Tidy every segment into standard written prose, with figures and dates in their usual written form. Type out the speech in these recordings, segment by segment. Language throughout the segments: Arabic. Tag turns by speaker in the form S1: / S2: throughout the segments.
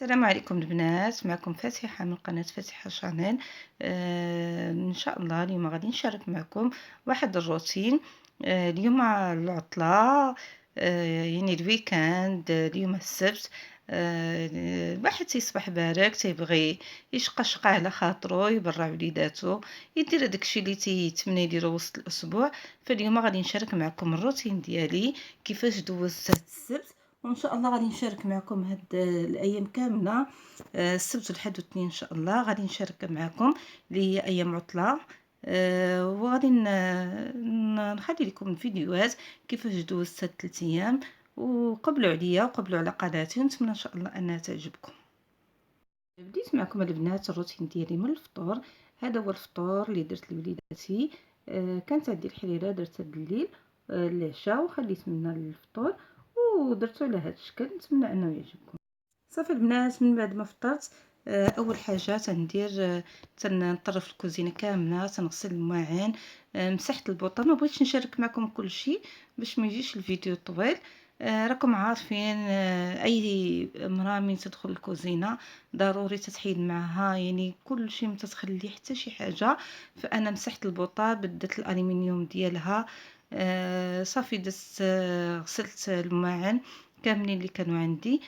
S1: السلام عليكم البنات، معكم فاتحة من قناة فاتحة شانيل. ان شاء الله اليوم غادي نشارك معكم واحد الروتين. اليوم العطلة، يعني الويكاند، اليوم السبت. الواحد تيصبح بارك تيبغي يشقشق على خاطرو، يبرع وليداتو، يدير داكشي اللي تيتمنى يديرو وسط الاسبوع. فاليوم غادي نشارك معكم الروتين ديالي كيفاش دوزت هاد السبت، وان شاء الله غادي نشارك معكم هاد الايام كامله، السبت والحد والاثنين ان شاء الله غادي نشارك معكم اللي هي ايام عطله. وغادي نخلي لكم الفيديوهات كيفاش دوزت هاد 3 ايام، وقبلوا عليا وقبلوا على قناتي، ونتمنى ان شاء الله انها تعجبكم. بديت معكم البنات الروتين ديالي من الفطور. هذا هو الفطور اللي درت لوليداتي. كانت عندي الحريره درتها بالليل، العشاء، وخليت منها للفطور ودرتو على هذا الشكل. نتمنى انه يعجبكم. صافي البنات، من بعد ما فطرت، اول حاجه تندير، تنطرف الكوزينه كامله، تنغسل المواعين، مسحت البوطه. ما بغيتش نشارك معكم كل شيء باش ما يجيش الفيديو طويل. راكم عارفين، اي امراه من تدخل الكوزينه ضروري تتحيد معها يعني كل شيء، ما تتخلي حتى شي حاجه. فانا مسحت البوطه، بدلت الالومنيوم ديالها. صافي دزت، غسلت المواعين كاملين اللي كانوا عندي.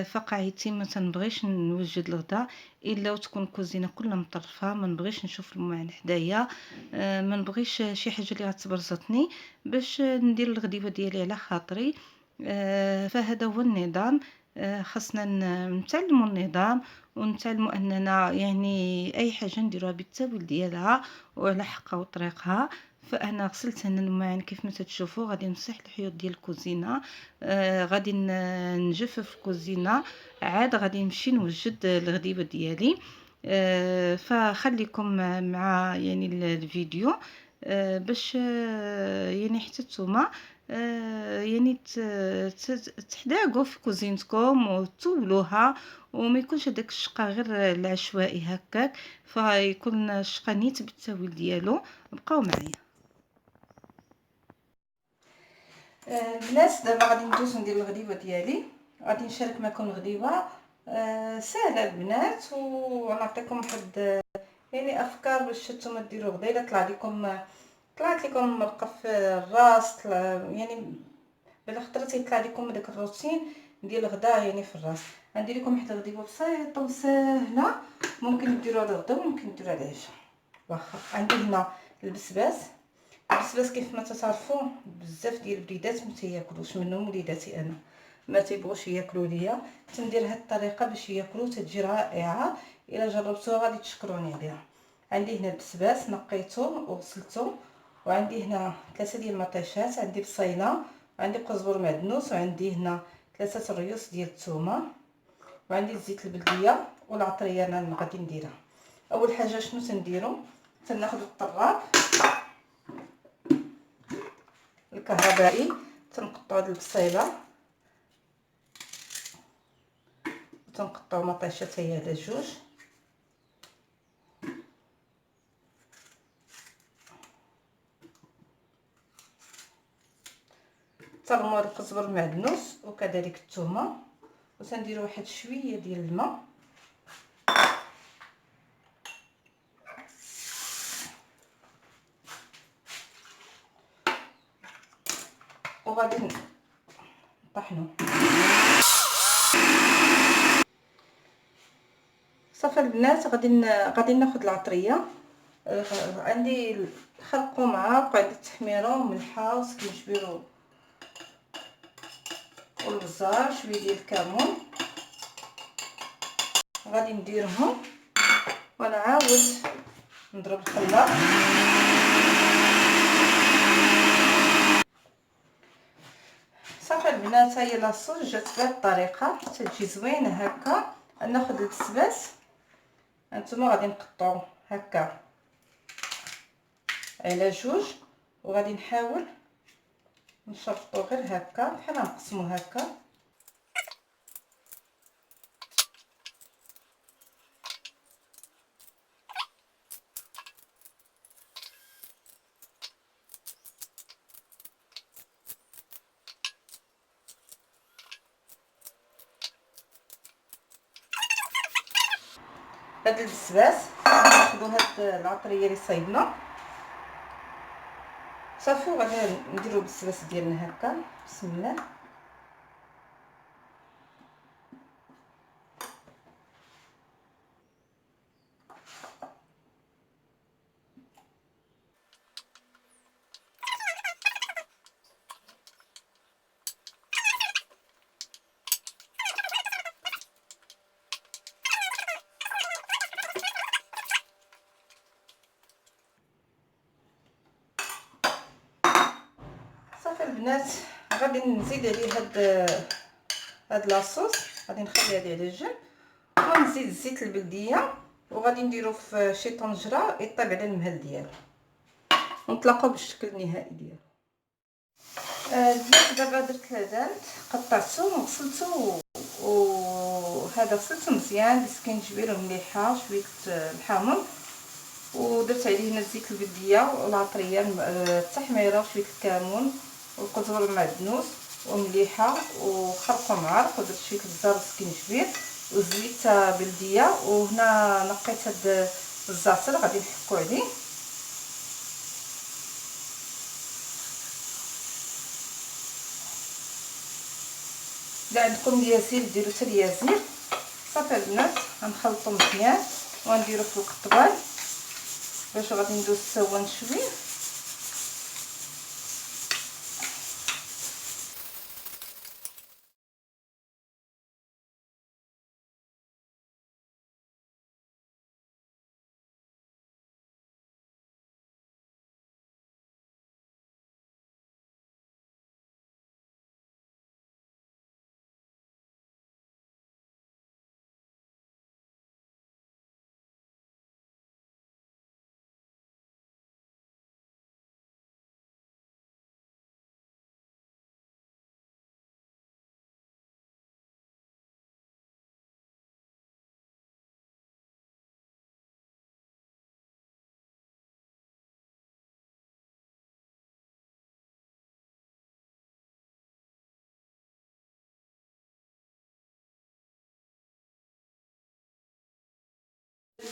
S1: فقاعدتي ما تنبغيش نوجد الغداء الا وتكون الكوزينه كلها مطرفه. ما نبغيش نشوف الماعن حدايا، ما نبغيش شي حاجه اللي غتبرزطني باش ندير الغديوه ديالي على خاطري. فهذا هو النظام. خاصنا نتعلموا النظام، ونتعلموا اننا يعني اي حاجه نديروها بالتاويل ديالها وعلى حقها وطريقها. فانا غسلت هنا الماعن كيف ما تشوفوا. غادي نمسح الحيوط ديال الكوزينه، غادي نجفف الكوزينه، عاد غادي نمشي نوجد الغديوه ديالي. فخليكم مع يعني الفيديو، باش يعني حتى نتوما يعني تحداقوا في كوزينتكم وتولوها، وما يكونش هذاك الشقه غير العشوائي هكاك، فيكون الشقه نيت بالتاويل ديالو. بقاو معايا البنات. دابا غادي ندوز ندير الغديوه ديالي. غادي نشارك معكم الغديوه سهله البنات، ونعطيكم واحد يعني افكار باش نتوما ديروا غدا الا طلعت لكم مرقه في الراس، يعني بلا خطره يطلع لكم داك الروتين ديال الغدا يعني في الراس. غندير لكم واحد الغديوه بسيطه وسهله، ممكن ديروها الغدا وممكن ديروها العشاء. واخا عندي هنا البسباس كيف ما تعرفوا بزاف ديال الوليدات ما تياكلوش، منهم وليداتي انا ما تيبغوش ياكلوا ليا. تندير هاد الطريقه باش ياكلوا، تتجي رائعه. الا جربتوها غادي تشكروني عليها. عندي هنا البسباس نقيته وغسلته، وعندي هنا 3 ديال المطيشات، عندي بصيله، وعندي قزبر معدنوس، وعندي هنا 3 الريوس ديال الثومه، وعندي الزيت البلديه والعطريه انا غادي نديرها. اول حاجه شنو تنديروا؟ تناخذ الطراب الكهربائي، تنقطعوا هاد البصيله، وتنقطعوا مطيشه هي على جوج، تنغمر القزبر المعدنوس وكذلك الثومه، وتنديروا واحد شويه ديال الماء، وغادي نطحنوا. صافي البنات، غادي ناخذ العطريه. عندي خلقوا معاه قاعده التحميره وملحه وسكينجبير والبزار، شويه ديال الكمون. غادي نديرهم ونعاود نضرب الخلاط. صافي البنات، هي لاصوص جات بهذه الطريقه، تجي زوينه هكا. ناخذ البسباس، هانتوما غادي نقطعو هكا على جوج، وغادي نحاول نشرطو غير هكا، بحال نقسمو هكا. هاد البسباس ناخذوا هاد العطريه اللي صايبنا صافي، وغادي نديرو البسباس ديالنا هكا. بسم الله. صافي البنات، غادي نزيد عليه هاد لاصوص، غادي نخليها ليه على جنب، ونزيد الزيت البلديه، وغادي نديرو في شي طنجره يطيب على المهل ديالو، ونتلاقاو بالشكل النهائي ديالو. البنات دابا درت العدد، قطعته وغسلته، وهذا غسلته مزيان بالسكينجبير والمليحه، شويه الحامض، ودرت عليه هنا الزيت البلديه والعطريه التحميره وشويه الكمون والقزبر المعدنوس ومليحه وخرق معرق، ودرت شويه الزر والسكينجبير وزيت بلديه. وهنا نقيت هاد الزعتر غادي نحكو عليه. الا عندكم الياسير ديروا حتى الياسير. صافي البنات غنخلطو مزيان وغنديرو في القطبان باش غادي ندوز السوان شويه.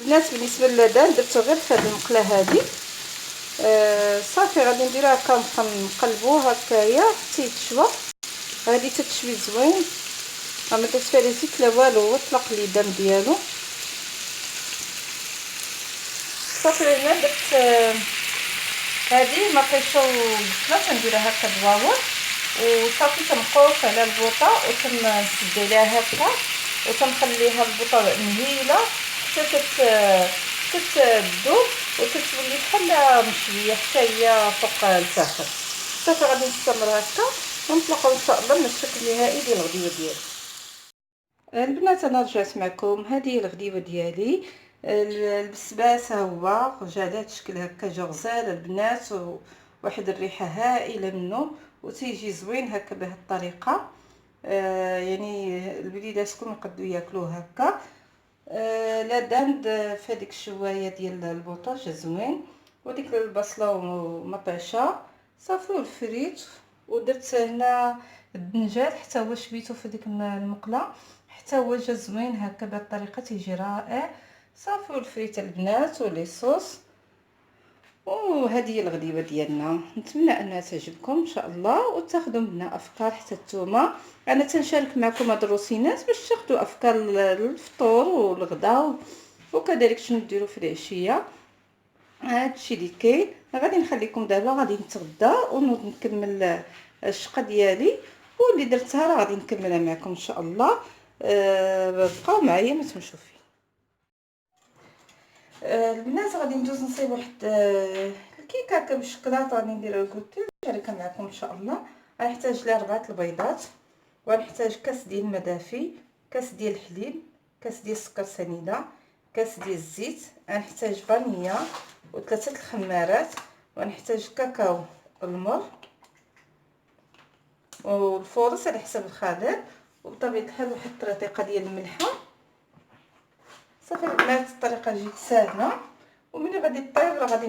S1: البنات بالنسبه للدان درتو غير في هذه المقله هذه. صافي غادي نديرو هكا نقلبو هكايا حتى يتشوى. غادي تتشوي زوين، ما درت فيها لا زيت لا والو، طلق الدم ديالو. صافي هنا درت هذه مطيشه وبصله، تنديرها هكا دواور، وصافي تنقص على البوطه وتنسد عليها هكا، وتنخليها البوطه مهيله حتى تذوب وتتولي بحال مشويه حتى هي فوق الفاخر. صافي غادي نستمر هكا ونطلقوا ان شاء الله من الشكل النهائي ديال الغديوه ديالي. البنات انا رجعت معكم، هذه هي الغديوه ديالي. البسباس ها هو رجع على هذا الشكل هكا، جا غزال البنات، وواحد الريحه هائله منه، وتيجي زوين هكا بهذه الطريقه. يعني الوليدات كلهم يقدروا ياكلوه هكا. لا داند في هذيك الشوايه ديال البوطاج زوين، وديك البصله ومطيشه صافي والفريت، ودرت هنا الدنجال حتى هو شويته في ديك المقله حتى هو جا زوين هكا بهذه الطريقه، تيجي رائع. صافي والفريت البنات ولي صوص. وهذه هي الغديوه ديالنا، نتمنى انها تعجبكم ان شاء الله وتاخذوا منها افكار حتى نتوما. انا تنشارك معكم هاد الروسينات باش تاخذوا افكار للفطور والغداء، وكذلك شنو ديروا في العشيه. هادشي اللي كاين. غادي نخليكم دابا غادي نتغدى ونوض نكمل الشقه ديالي، واللي درتها راه غادي نكملها معكم ان شاء الله. بقاو معايا ما تمشوا فيه. البنات غادي ندوز نصايب واحد الكيك هكا بالشكلاط، غادي نديرها كوتي نشاركها معكم ان شاء الله. غنحتاج لها 4 البيضات، وغنحتاج كاس ديال الماء دافي، كاس ديال الحليب، كاس ديال السكر سنيده، كاس ديال الزيت، غنحتاج فانيليا و3 الخمارات، وغنحتاج كاكاو المر والفورص على حسب الخضر، وبطبيعه الحال واحد الطريقه ديال الملحه. صافي البنات الطريقه جيت ساهله، وملي غادي طيب راه غادي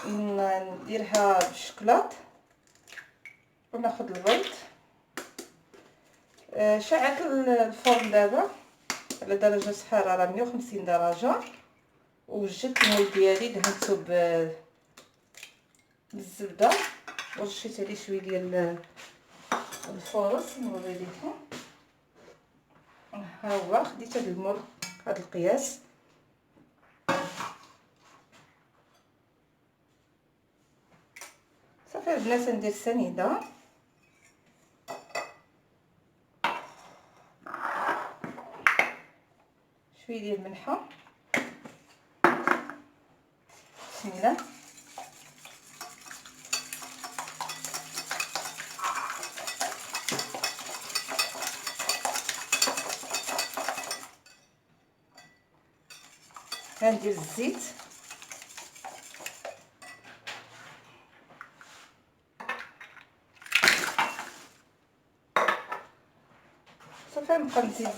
S1: نديرها بالشكلاط وناخذ البيض. شعلت الفرن دابا على درجه حراره 150 درجه. وجدت المول ديالي دهنته بالزبده ورشيت عليه شويه ديال الفورص. نوري لكم، ها هو خديت هذا المول هذا القياس. صافي البنات ندير سنيده، شويه ديال الملحه، بسم الله. غندير الزيت، صافي نبقى نزيد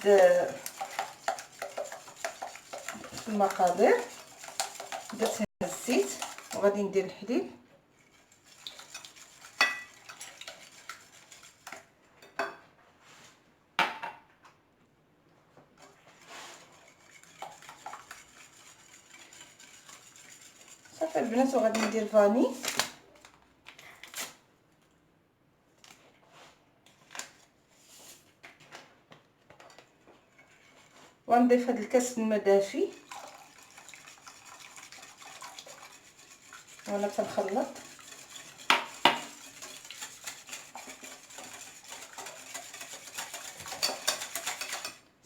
S1: المقادير. درت هنا الزيت وغادي ندير الحليب، صافي البنات. وغادي ندير فاني، ونضيف هذا الكاس الماء دافي وانا تنخلط.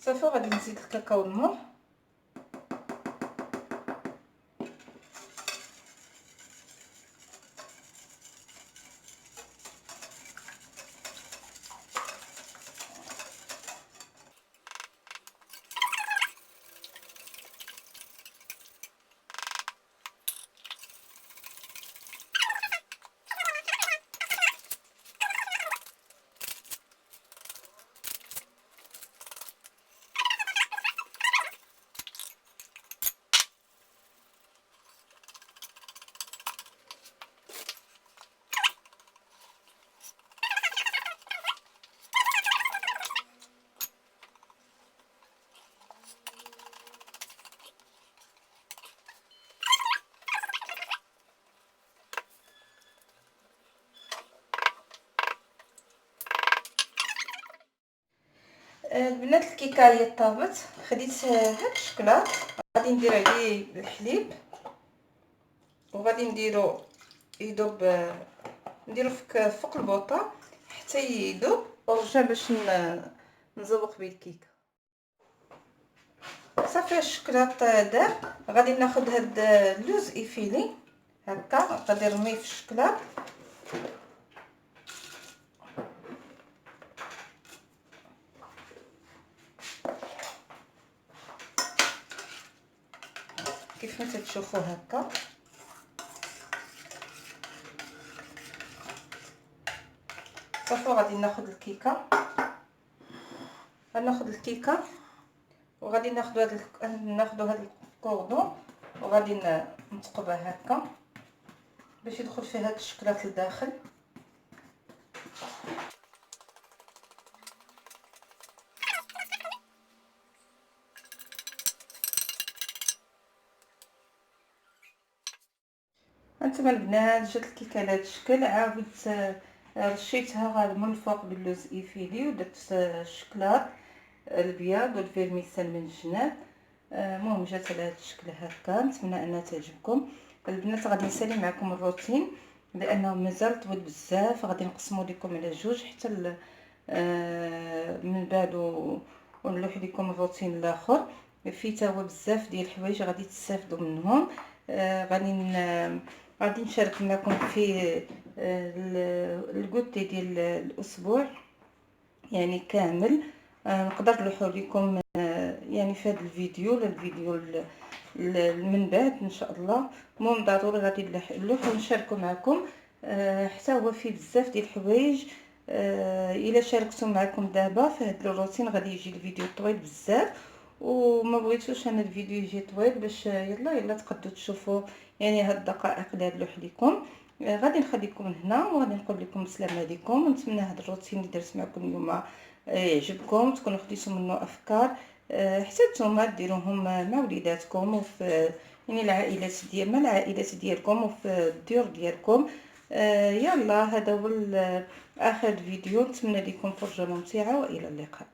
S1: صافي غادي نزيد الكاكاو المر، البنات. الكيكه هي طابت، خديت هاد الشكلاط غادي ندير عليه الحليب وغادي نديرو يذوب، نديرو فوق البوطه حتى يذوب ونرجع باش نزوق به الكيكه. صافي الشكلاط داب، غادي ناخذ هاد اللوز ايفيلي هكا، غادي نرميه في الشكلاط كيف ما تشوفوا هكا. صافي غادي ناخذ الكيكه، غناخذ الكيكه وغادي ناخذ هذا الكوردون وغادي نثقبه هكا باش يدخل فيه هذا الشكلاط لداخل. هانتوما البنات جات الكيكه على هذا الشكل. عاودت رشيتها من الفوق باللوز ايفيلي ودرت الشكلاط البياض والفيرميسال من الجناب. المهم جات على هذا الشكل هكا. نتمنى انها تعجبكم البنات. غادي نسالي معكم الروتين لانه مازال طويل بزاف، غادي نقسمو لكم على جوج حتى من بعد ونلوح لكم الروتين الاخر. فيه تا هو بزاف ديال الحوايج غادي تستافدوا منهم. غادي نشارك معكم في الكوتي ديال الاسبوع يعني كامل. نقدر نلوحو لكم يعني في هذا الفيديو من بعد ان شاء الله. المهم ضروري غادي نلوحو ونشاركو معكم حتى هو فيه بزاف ديال الحوايج. الا شاركتو معكم دابا في هذا الروتين غادي يجي الفيديو طويل بزاف، وما بغيتوش انا الفيديو يجي طويل باش يلا تقدروا تشوفوا يعني هاد الدقائق اللي نلوح لكم. غادي نخليكم هنا وغادي نقول لكم السلام عليكم. ونتمنى هذا الروتين اللي درت معكم اليوم يعجبكم، تكونوا خديتوا منه افكار حتى نتوما ديروهم مع وليداتكم وفي يعني العائلات ديال مع العائلات ديالكم وفي الديور ديالكم. يلا هذا هو اخر فيديو، نتمنى لكم فرجة ممتعة والى اللقاء.